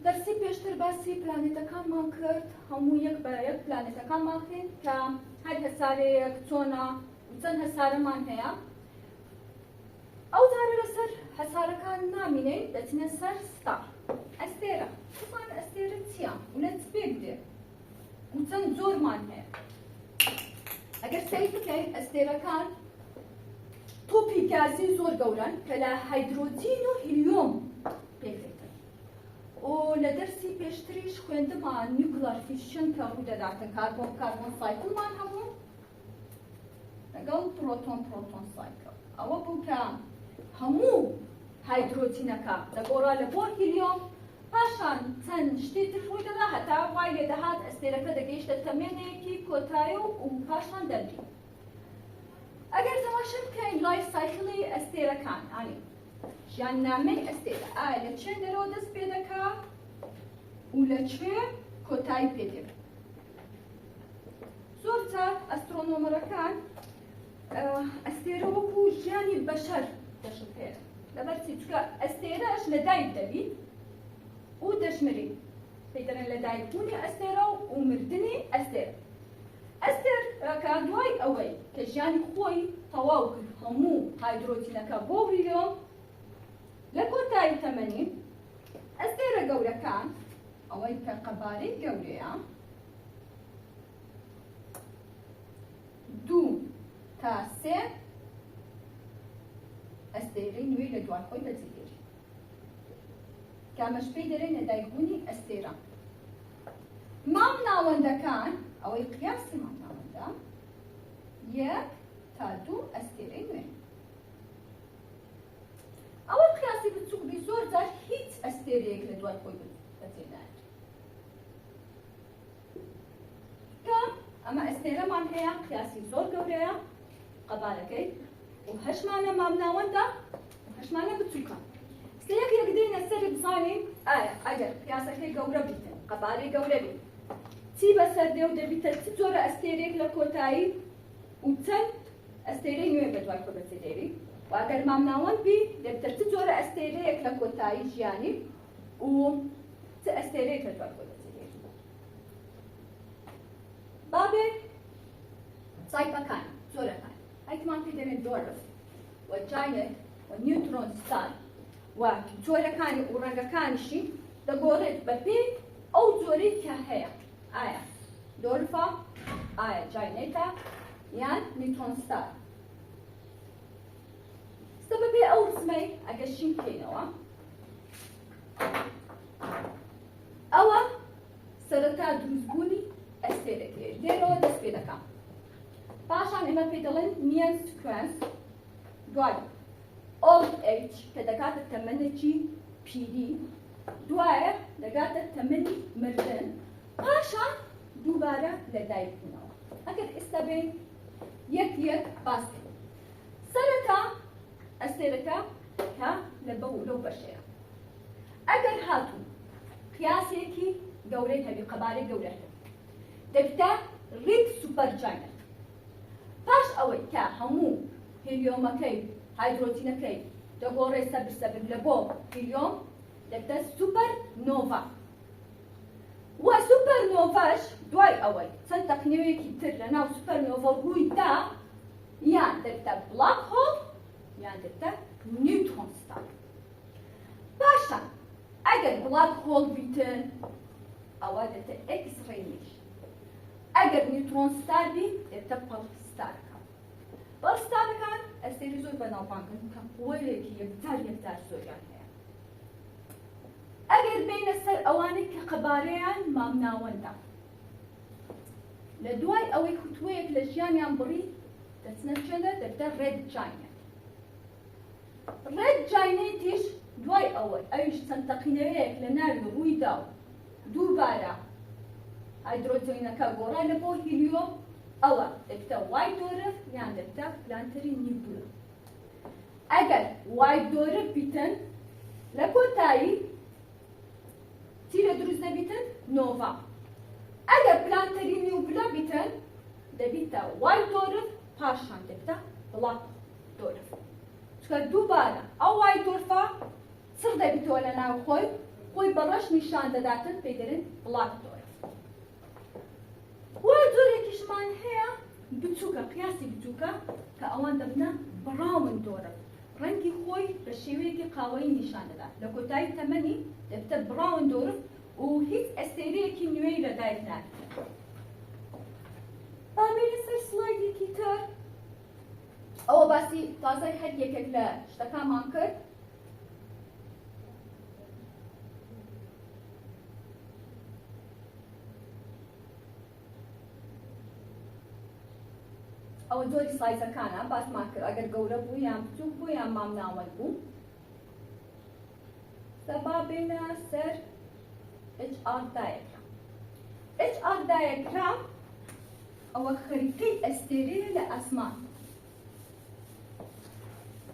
دەرسی پێشتر باسی پلانێتەکانمان کرد هەموو یەک بە یەک پلانێتەکانمان کرد کە هەر هەسارەیەک چۆنە و چەند هەسارەمان هەیە ئەو جارە لەسەر هەسارەکان نامینەین دەچنە سەر ستار ئەستێرە بزان ئەستێرە چییە و لە چ پێ بدێ و چەند زۆرمان هەیە ئەگەر سەیر بکەین ئەستێرەکان تۆپی گازی زۆر گەورن کە لە هایدرۆجین و هیلیۆم پێکرێتن و لە دەرسی پێشتریش خوێندمان نیوکلار فیشن کە ڕوو دەداتن کاربۆن کاربۆن سایکڵمان هەبوو لەگەڵ پرۆتۆن پرۆتۆن سایکڵ ئەوە بوو کە هەموو هایدرۆجینەکە دەگۆڕا لە بۆ هیلیۆم پاشان چەند شتی تر ڕووی دەدا هەتا وای لێ دەهات ئەستێرەکە دەگەیشتە تەمێنێکی کۆتایە و پاشان دەردی ئەگەر تەماشا بکەین لایف سایکڵی ئەستێرەکان ئانی ژیاننامەی ئەستێرە ئایا لە چێن دەرەوە دەست پێ دەکا و لەکوێ کۆتایی پێ دێت زۆر جار ئەسترۆنۆمەرەکان ئەستێرە وەکو ژیانی بەشەر دەشتێرە لەبەرچی چکە ئەستێرەش لە دایک دەبیت و دەشمری پێی دەڵێن لە دایکبوونی ئەستێرە و مردنی ئەستێرە ئەستێرەکە دوای ئەوەی کە ژیانی خۆی تەواو کرد هەموو هایدرۆجینەکە بۆ هیلیۆم لە کۆتایی تەمەنی ئەستێرە گەورەکان ئەوەی کە قەبارەی گەورەیە 2 تا 3 ئەستێرەی نوێی لە دوای خۆی بەجێهێشت کامەش پێی دەڵێن لەدایکبوونی ئەستێرە مام ناوەندەکان ئەوەی قیاسی مام ناوەندە 1 تا 2 ئەستێرەی نوێ ئەوە قیاسی بچووک بی زۆر جار هیچ ئەستێرەیەک لە دوای خۆی بەجێنایێت کە ئەمە ئەستێرەمان هەیە قیاسی زۆر گەورەیە قەبارەکەی و هەشمانە مام ناوەندە و هەشمانە بچووکە سەیەک یەک دێنە سەری بزانین ئایا ئەگەر قیاسەکەی گەورە بیتن قەبارەی گەورە بیت چی بەسەر دێ و دەبیتە چ جۆرە ئەستێرەیەک لە کۆتایی و چەند ئەستێرەی نوێ بە دوای خۆ بەجێدێری و ئەگەر مام ناوەند بی دەبیتە چ جۆرە ئەستێرەیەک لە کۆتایی ژیانی و چ ئەستێرەیەک لە دوای خۆ بەجێدێری بابێ سایپەکان زۆرەکان ئەیتمان پێی دەڵێن دۆرف و جاینت و نیوترۆن ستار و جۆرەکانی و ڕەنگەکانیشی دەگۆڕێت بە پێی ئەو جۆرەی کە هەیە ئایا دۆرفە ئایا جاینێتە یان نیوترۆن ستار ستە بەبێ ئەو ڕسمەی ئەگەشتین بکەینەوە ئەوە سەرەتا دروستبوونی ئەستێرەکێ لێرەوە دەست پێ دەکەم پاشان ئێمە پێی دەڵێن میان سکوێنس دوای ئۆڵد ئەیج کە دەکاتە تەمەنێکی پیری دوایە دەگاتە تەمەنی مردن پاشان دووبارە لە دایکبوونەوە ئەگەر ئێستا بێن یەک یەک باس بکەین سەرەتا ئەستێرەکە کە لە لەو بەشەیە ئەگەر هاتوو قیاسێکی گەورەی هەبی قەبارەی گەورە هەبی دەبیتە ریک سوپەرجاینەت پاش ئەوەی کە هەموو هیلیۆمەکەی هایدرۆجینەکەی دەگۆڕێ سەبر لە بۆ هیلیۆم دەبیتە سوپەرنۆڤا و سوپەرنۆڤاش دوای ئەوەی چەند تەقینەوەیەکی تر لەناو سوپەرنۆڤا ڕوویدا یان دەبیتە بڵاک هۆڵ یان دەبیتە نیوترۆن ستار پاشان ئەگەر بڵاک هۆڵ بیتن ئەوە دەبیتە ئێکس ڕێیش ئەگەر نیوترۆن ستار بی دەبیتە پەڵ ستارەکە پەڵ ستارەکان ئەستێری زۆر بەناوبانگن کە قووەیەکی یەکدار زۆریان هەیە ئەگەر بینە سەر ئەوانەی کە قەبارەیان مام ناوەندە لە دوای ئەوەی کوتوەیەک لە ژیانیان بڕی دەچنە چێدە دەبیتە ڕێد جاینەت ڕێد جاینەتیش دوای ئەوەی ئەویش چەند تەقینەوەیەک لە ناوی ڕوویدا و دووبارە هایدرۆجینەکە گۆڕا لە بۆ هیلیۆم ئەوە دەبیتە وای دۆرف یان دەبیتە پلانتەری نیبولا ئەگەر وای دۆرف بیتن لە کۆتایی چی لە دروست دەبیتن نۆڤا ئەگەر پلانتەری نیوبلا بیتن دەبیتە وای دۆرف پاشان دەبیتە بڵاک دۆرف چکە دووبارە ئەو وای دۆرفە چڕ دەبیتەوە لە ناو خۆی خۆی بەڕەش نیشان دەداتن پێی دەڵێن بڵاک دۆرە. وە جۆرێکیشمان هەیە بچووکە، قیاسی بچووکە کە ئەوان دەبنە براون دۆرە. ڕەنگی خۆی بە شێوەیەکی قاوەیی نیشان دەدات. لە کۆتایی تەمەنی دەبتە براون دۆرە و هیچ ئەستێرەیەکی نوێی لەدایک ناکرێت. ئامێنە سەر سڵایدێکی تر ئەوە باسی تازای هەر یەکێک لە شتەکانمان کرد. ئەوە جۆری سایزەکانە باسمان کرد ئەگەر گەورە بوو یان بچووک بوو یان مام ناوەند بوو. سەبا بێنە سەر HR دایەگرام. HR دایەگرام ئەوە خەریتەی ئەستێرەیە لە ئاسمان.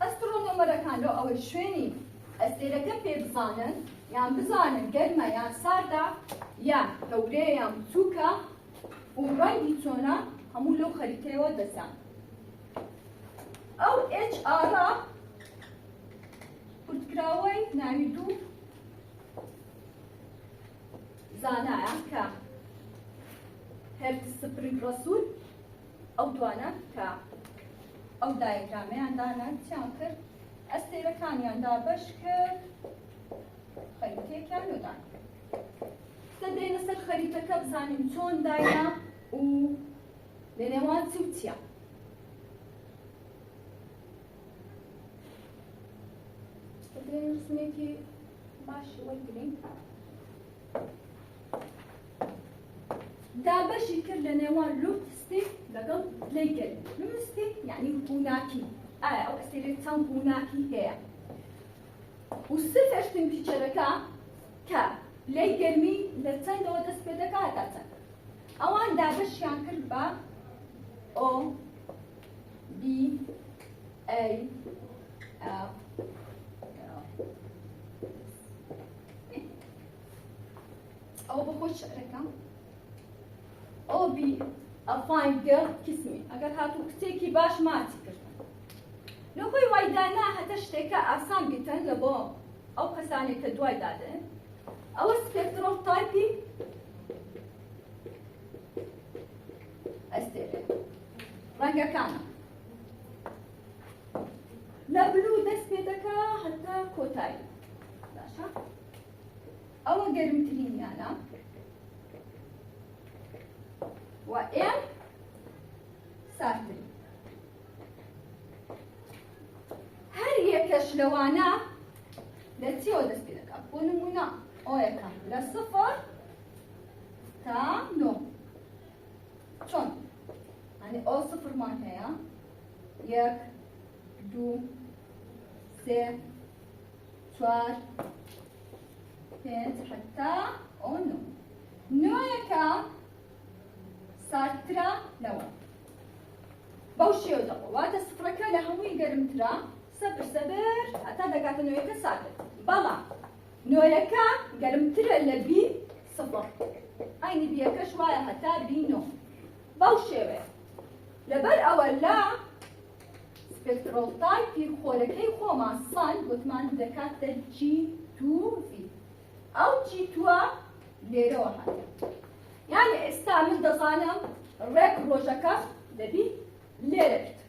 ئەسترۆنۆمەرەکان لەو ئەوە شوێنی ئەستێرەکە پێ بزانن یان بزانن گەرمە یان ساردا یان گەورەیە یان بچووکە و ڕەنگی چۆنە هەموو لەو خەریتەیەوە دەزان. ئەو HR کورتکراوەی ناوی دوو زانایە کە هەرت سپرنگ ڕەسوول ئەو دوانە کە ئەو دایەگرامەیان دانا چیان کرد ئەستێرەکانیان دابەش کرد خەریتەیەکیان لۆدان. دەدەینە سەر خەریتەکە بزانین چۆن داینا و لە نێوان چی و چیە. دەدەین ڕسمێکی باشی وەرگرین. دابەشی کرد لە نێوان لوپستیک لەگەڵ لەی گەرمی. لوپستیک یعنی بووناکی. ئایا ئەو ئەستێرەی چەند بووناکی هەیە. و سرف هەشتن پیچەرەکە کە لەی گەرمی لە چەندەوە دەست پێ دەکات تا چەند. ئەوان دابەشیان کرد بە O, B, A, F, ئەوە بە خۆی شعرەکەم. O, B, a fine girl kiss me. ئەگەر هاتوو کچێکی باش ماچی کرد. لە خۆی وای دانا هەتە شتێکە ئاسان بیتن لە بۆ ئەو کەسانێک کە دوای دادن. ئەوە سپێکترۆ تایپی ئەستێرە. ڕەنگەکانە لە بلو دەست پێ دەکا هەتا کۆتایی. باشە؟ ئەوە گەرمترینیانە و ئێم ساردترین. هەر یەکەش لەوانە لە چیەوە دەست پێ دەکات؟ بۆ نمونە ئۆیەکە لە 0 تا 9. چۆن؟ يعني أو 0 مان هيا 1 2 3 4 5 حتى أو 9. نوعك ساترا لوا بوشي ودقوا وهذا صفرك لهمي قرمترا سبر حتى دقات نوعك ساتر بلا نوعك قرمترا لبي 0 أيني بيك شوية حتى بينو بوشي لەبەر ئەوە لە سپێکترۆل تایپی خۆلەکەی خۆمان سان گوتمان دەکاتە G2V. ئەو G2 لێرەوە هاتە. یعنی ئێستا من دەزانم ڕێک ڕۆژەکە دەبی لێرە بێت.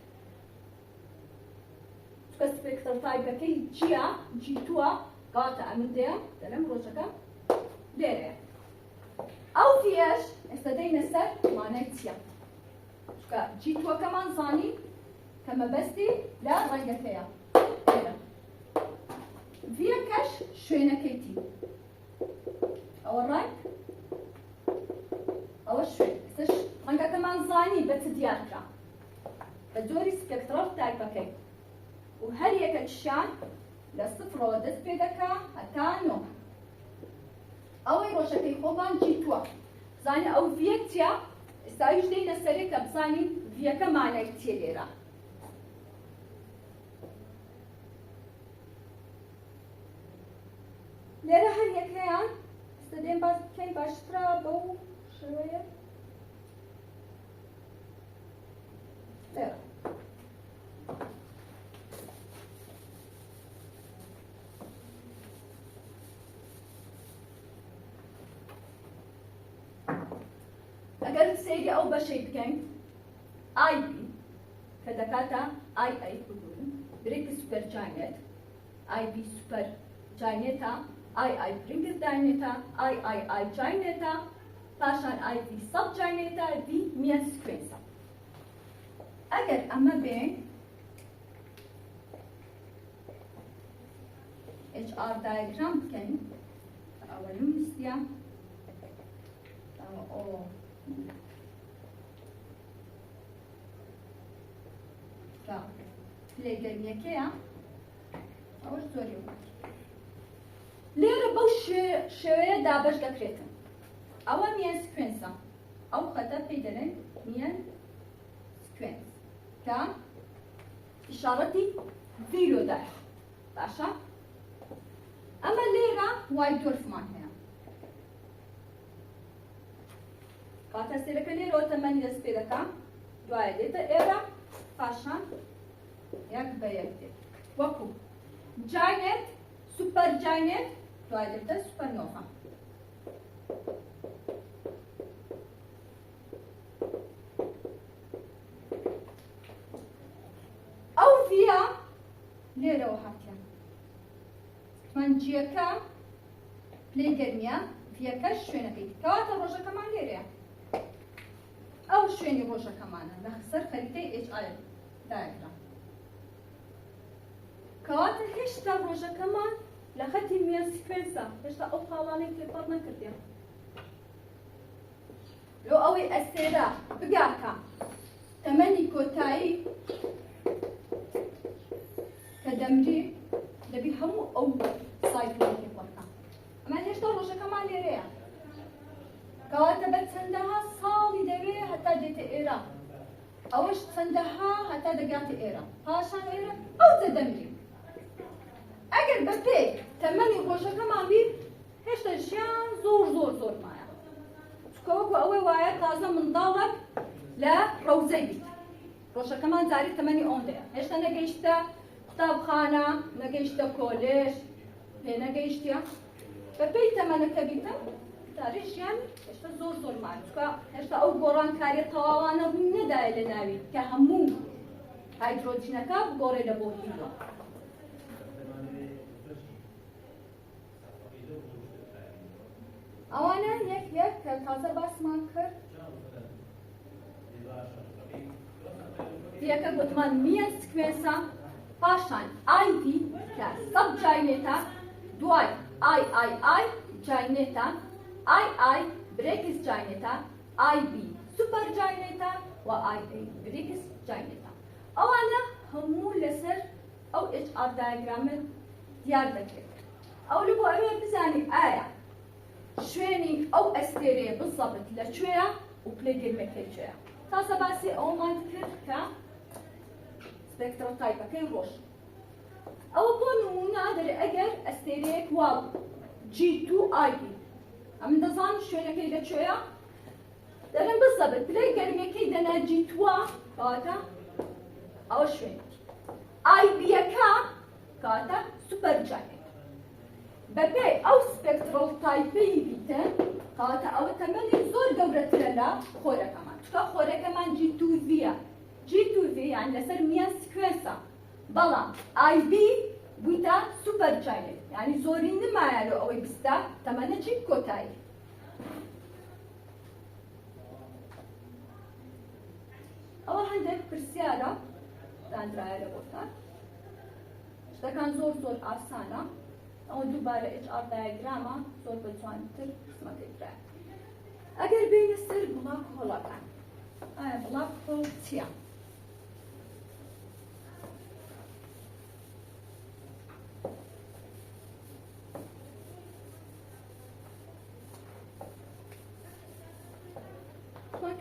چکە سپێکترۆل تایپەکەی Gە G2 کاتە ئەمن دەیە دەڵێم ڕۆژەکە لێرەیە. ئەو Vش ئێستا دەینە سەر مانای چییە؟ G2 كمان زاني كما بستي لا رنجتيا كده فيا كاش شوينا كيتي او الرايت او الشوي استش رنجا كمان زاني بس دياركا بدوري سبكترال تايبكي وهل يكتشان لصفر ودس بيدكا هتانو او يروشكي خوبان G2 زاني او فيكتيا استايش دينا سريكا بزاني فيكا معنى كتيريرا ليرا هل يكيان استدين باز كي باشترا بو شوية ليرا ئەگەر سەیری ئەو بەشەی بکەین ئای بی کە دەکاتە ئای ئەی کودون برێکی سوپەر جاینێت ئای بی سوپەر جاینێتە ئای ئای برنگز جاینێتە ئای ئای ئای جاینێتە پاشان ئای بی سەب جاینێتە بی میان سکوێنسە ئەگەر ئەمە بێن HR diagram بکەین ئەوەلوم ویستیە پلێگەرمیەکەیە ئەوەش زۆری لێرە بەو شێوەیە دابەش دەکرێتن ئەوە میان سکوێنسە ئەو خەتە پێی دەڵێن میان سکوێنس کە ئیشارەتی زیرۆدایە باشە ئەمە لێرە وای دۆرفمان هەیە کاتە سێرەکە لێرەوە تەمەنی دەست پێ دەکەم دوایە دێتە ئێرە پاشان یەک بە یەک دێت وەکو جاینێت سوپەر جاینێت دوایە دێتە سوپەرنۆڤا ئەو ڤیە لێرەوە هاتیان منجیەکە پلەی گەرمیە ڤیەکەش شوێنەکەی کەواتە ڕۆژەکەمان لێرەیە ئەو شوێنی ڕۆژەکەمانە لە سەر خەریتەی HR دایگرام کەواتە هێشتا ڕۆژەکەمان لە خەتی میان سکوێنسە هێشتا ئەو پاڵانەی تێپەڕ نەکردیان لۆ ئەوەی ئەستێرە بگاکە تەمەنی کۆتایی کە دەمری دەبی هەموو ئەو سایکڵی تێپەڕکە ئەمە هێشتا ڕۆژەکەمان لێرەیە کەواتە بە چەندەها ساڵی دەوێ هەتا دێتە ئێرە ئەوەش چەندەها هەتا دەگاتە ئێرە پاشان ئێرە ئەو دەدەمری ئەگەر بە پێی تەمەنی ڕۆژەکەمان بیر هێشتا ژیان زۆر زۆر زۆر مایە چکە وەکو ئەوەی وایە تازە منداڵێک لە ڕەوزەی بیت ڕۆژەکەمان جاری تەمەنی ئەوەندەیە هێشتا نەگەیشتە قوتابخانە نەگەیشتە کۆلێژ پێ نەگەیشتە بە پێی تەمەنەکە بیتە تاری ژیان هێشتا زۆر زۆر مایە چکە هێشتا ئەو گۆڕانکاریە تەواوانە ڕووی نەدایە لە ناوی کە هەموو هایدرۆجینەکە بگۆڕێ لە بۆ هیلۆ ئەوانە یەک یەک کە تازە باسمان کرد یەکە گوتمان میان سکوێنسە پاشان ئای بی کە سەب جاینێتە دوای ئای ئای ئای جاینێتە ئای ئای برێکس جاینێتە ئای بی سوپەر جاینێتە و ئای ئەی برێکس جاینێتە ئەوانە هەموو لەسەر ئەو HR دایگرامە دیار دەکرێت ئەو لە بۆ ئەوەیە بزانین ئایا شوێنی ئەو ئەستێرەیە بزەبت لەکوێیە و پلێگەرمەکەی کوێیە تازە باسی ئەومان کرد کە سپێکترۆ تایپەکەی ڕۆژ ئەوە بۆ نمونە دەرێ ئەگەر ئەستێرەیەک وا G2I ئەم دەزان شوێنەکەی لەکوێیە دەرێن بزەبت پلێگەرمەکەی دەنا G2 کەواتە ئەوە شوێنێکی ئای بیەکە کەواتە سوپەر جاینێت بەپێ ئەو سپێکترۆل تایپەی بیتن کەواتە ئەوە تەمەنی زۆر گەورەترە لە خۆرەکەمان چکە خۆرەکەمان G2Vە G2V یان لەسەر میان سکوێنسە بەڵام ئای بی بوویتە سوپەر جاینێت یعنی زۆری نمایە لە ئەوەی بیستە تەمەنەکی کۆتایی ئەوە هەندێک پرسیارە دانرایە لە بۆتان شتەکان زۆر زۆر ئاسانە ئەوە دووبارە HR دایگرامە زۆر بەجوانتر قسمەکەی کرا ئەگەر بینە سەر بڵاک هۆڵەکان ئایا بڵاک هۆڵ چییە؟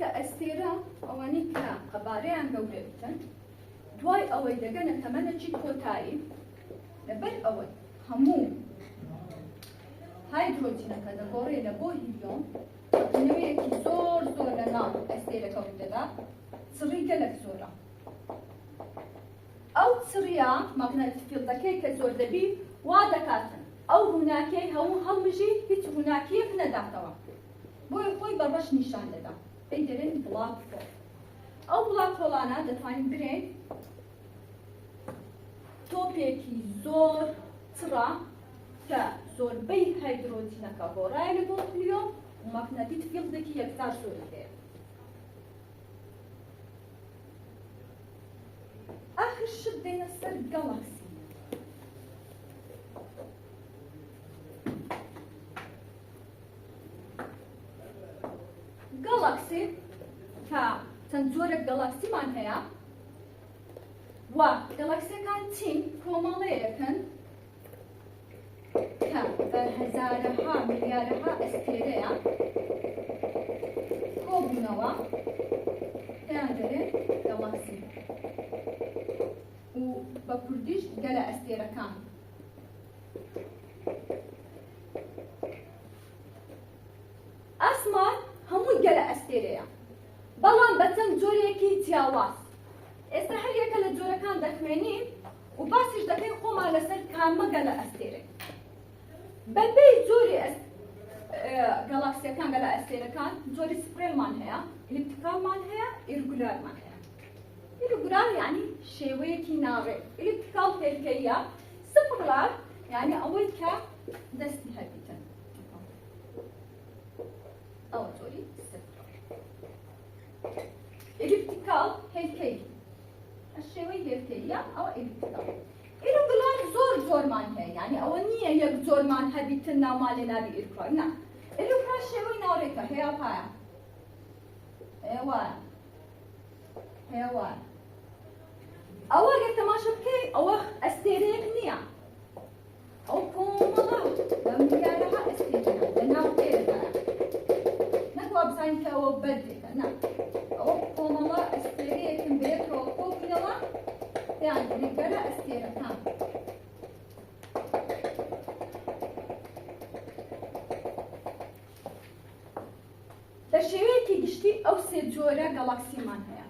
چونکە ئەستێرە ئەوانەی کە قەبارەیان گەورە بکەن دوای ئەوەی دەگەنە تەمەنێکی کۆتایی لەبەر ئەوەی هەموو هایدرۆجینەکە دەگۆڕێ لە بۆ هیلیۆم نوێیەکی زۆر زۆر لە ناو ئەستێرەکە دەدا چڕی گەلێک زۆرە ئەو چڕیە ماگنەتیک فیڵدەکەی کە زۆر دەبی وا دەکاتن ئەو ڕووناکیەی هەموو هەڵمژی هیچ ڕووناکیەک نەداتەوە بۆی خۆی بەڕەش نیشان دەدا بيدرين بلاك هول أو بلاك هولانە دەتوانین برێن تۆپێکی زۆر تڕە کە زۆربەی هایدرۆجینەکە هۆڕایە لە نۆکلیۆ و مەغنەتیک فیڵدێکی یەکسار زۆری هەیە. آخر شت دێنە سەر گەڵەکسی. گەڵەکسی کە چەند جۆرە گەڵەکسیمان هەیە و گەڵەکسیەکان چین کۆمەڵەیەکن کە بە هەزارەها ملیارەها ئەستێرەیە کۆبوونەوە پێیان دەرێت گەڵەکسی و بە کوردیش گەلە ئەستێرەکان. ئاسمان هەمووی گەلە ئەستێرەیە بەڵام بە چەند جۆرێکی جیاواز. ئێستا هەر یەکە لە جۆرەکان دەخوێنین و باسیش دەکەین خۆمان لەسەر کامە گەلە ئەستێرەی. بەبێ جۆری گەڵاکسیەکان گەلە ئەستێرەکان جۆری سپرێلمان هەیە، ئلیپتیکالمان هەیە، ئیرگولارمان هەیە. ئیرگولار یعنی شێوەیەکی ناڕێ، ئلیپتیکال هێلکەیە، سپرڵار یعنی ئەوەی کە دەستی هەبیتن. ئەوە جۆری سپرڵار. ئلیپتیکال هێلکەی الشێوەی هێلکەیە ئەوە ئلیپتیکال. ئیرگولار زۆر جۆرمان هەیە یعنی ئەوە نییە یەک جۆرمان هەبیتن ناومان لێ نابی ئیرگولار نا. ئیرگولار شێوەی ناڕێکە هەیە پایە هەیە وایە هەیە وایە. ئەوە ئەگەر تەماشا بکەی ئەوە ئەستێرەیەک نییە، ئەو کۆمەڵە بە ملیارەها ئەستێرەیە لەناو تێرەدایە. نەکوا بزانین کە ئەوە بەردێکە نا، ئەوە کۆمەڵە ئەستێرەیەکن بەیەکەوە کۆبوونەوە پێیان دەڵێن گەلە ئەستێرەکان. بە شێوەیەکی گشتی ئەو سێ جۆرە گەڵاکسیمان هەیە.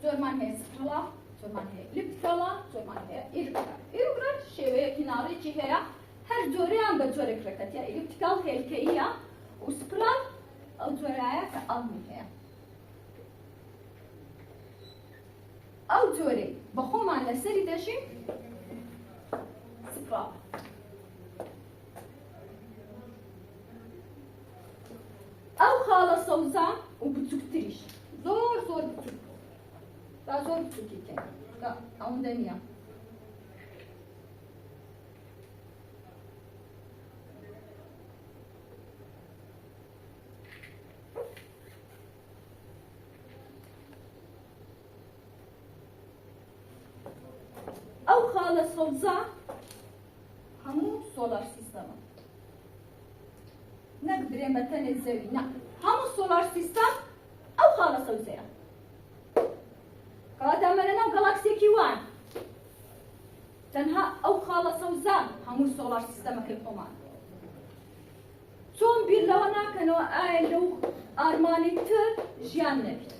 زۆرمان هەیە سپرڵا، زۆرمان هەیە ئلیپتیکاڵە، زۆرمان هەیە ئیرگولار. ئیرگولار شێوەیەکی ناڕێکی هەیە، هەر جۆرەیان بە جۆرێک ڕێکەتە. ئلیپتیکال هێلکەییە و سپرڵا ئەو جۆرایە کە ئەڵمی هەیە. ئەو جۆرەی بە خۆمان لەسەری دەژین سپرڵا. ئەو خاڵە سەوزە و بچووکتریش زۆر زۆر بچووک با زۆر بچووکیکەن کە ئەوەندە نییە. ئەو خاڵە سەوزە هەموو سۆلار سیستەمە، نەک برێن بە تەنێ زەوی نا، هەموو سۆلار سیستەم ئەو خاڵە سەوزەیە. کەواتە ئەمە لەناو گەڵاکسیێکی وان تەنها ئەو خاڵە سەوزە هەموو سۆلار سیستەمەکەی خۆمان. چۆن بیر لەوە ناکەنەوە ئایا لەو ئارمانی تر ژیان نەبێت.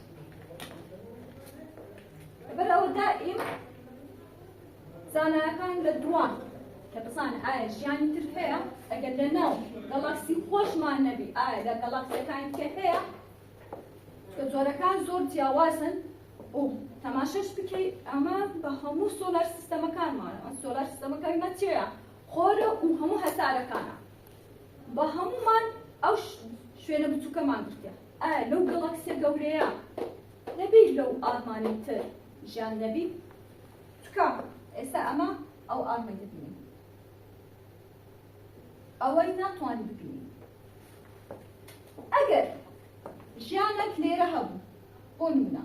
لەبەر ئەوە دائیم زانایەکان لە دوان کە بزانن ئایا ژیانی تر هەیە، ئەگەر لەناو گەڵاکسی خۆشمان نەبی ئایا لە گەڵاکسیەکانی تر هەیە کە جۆرەکان زۆر جیاوازن و تەماشەش بکەی ئەمە بە هەموو سۆلار سیستەمەکانمانە. ئەم سۆلار سیستەمەکانمە چێیە؟ خۆرە و هەموو هەسارەکانە. بە هەمومان ئەو شوێنە بچووکەمان گرتە. ئایا لەو گەڵاکسیە گەورەیە نەبی لەو ئارمانی تر ژیان نەبی؟ چکە ئێستا ئەمە ئەو ئارمەی دەبینین، ئەوەی ناتوانین ببینین. ئەگەر ژیانێک لێرە هەبوو بۆ نمونە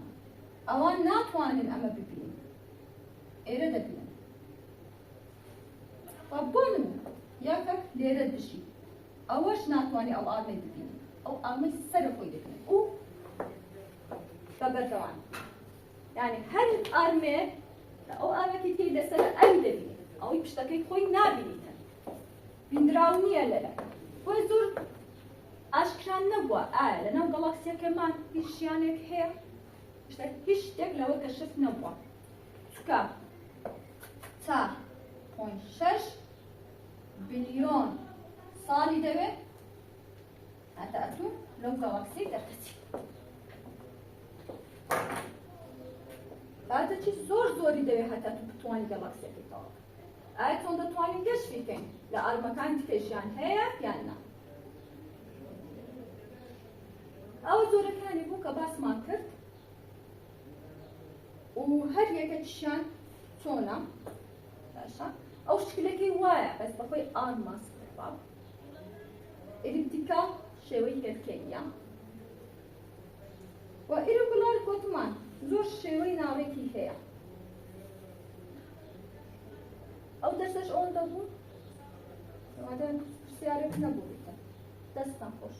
ئەوان ناتوانن ئەمە ببینن، ئێرە دەبینن. بۆ نمونە یاکەک لێرە دژی ئەوەش ناتوانێت ئەو ئارمەی ببینن، ئەو ئارمەی سەرە خۆی دەبینن و بەبەردەوام یعنی هەر ئارمێک ئەو ئارمێکی تێی لەسەر ئەوی دەبینێت، ئەوەی پشتەکەی خۆی نابینیتن، بینراو نییە لەلەکە. بۆی زۆر ئاشکران نەبووە ئایا لەناو گەڵاکسیەکەمان هیچ ژیانێک هەیە، هیچ شتێک لەوە کەشف نەبووە. چکە تا 0.6 بلیۆن ساڵی دەوێت هەتا ئەتوو لەم گاڵاکسی دەرکەچی. هاتەچی زۆری دەوێت هەتا تو بتوانی گاڵاکسیەکەی تەواو. ئایا چۆن دەتوانین گەشت بکەین لە ئارمەکان تکێشیان هەیە یان نا؟ ئەو زۆرەکانی بوو کە باسمان کرد و هەر یەکێکیشیان چۆنە باشە ئەو شکلەکەی وایە بەس بەخۆی ئارماس کرد. ئلیپتیکا شێوەی هێرکەییە و ئیرگولار گوتمان زۆر شێوەی ناوێکی هەیە. ئەو دەستەش ئەوەندە بوو؟ پرسیارێک نەبوو. دەستان خۆش.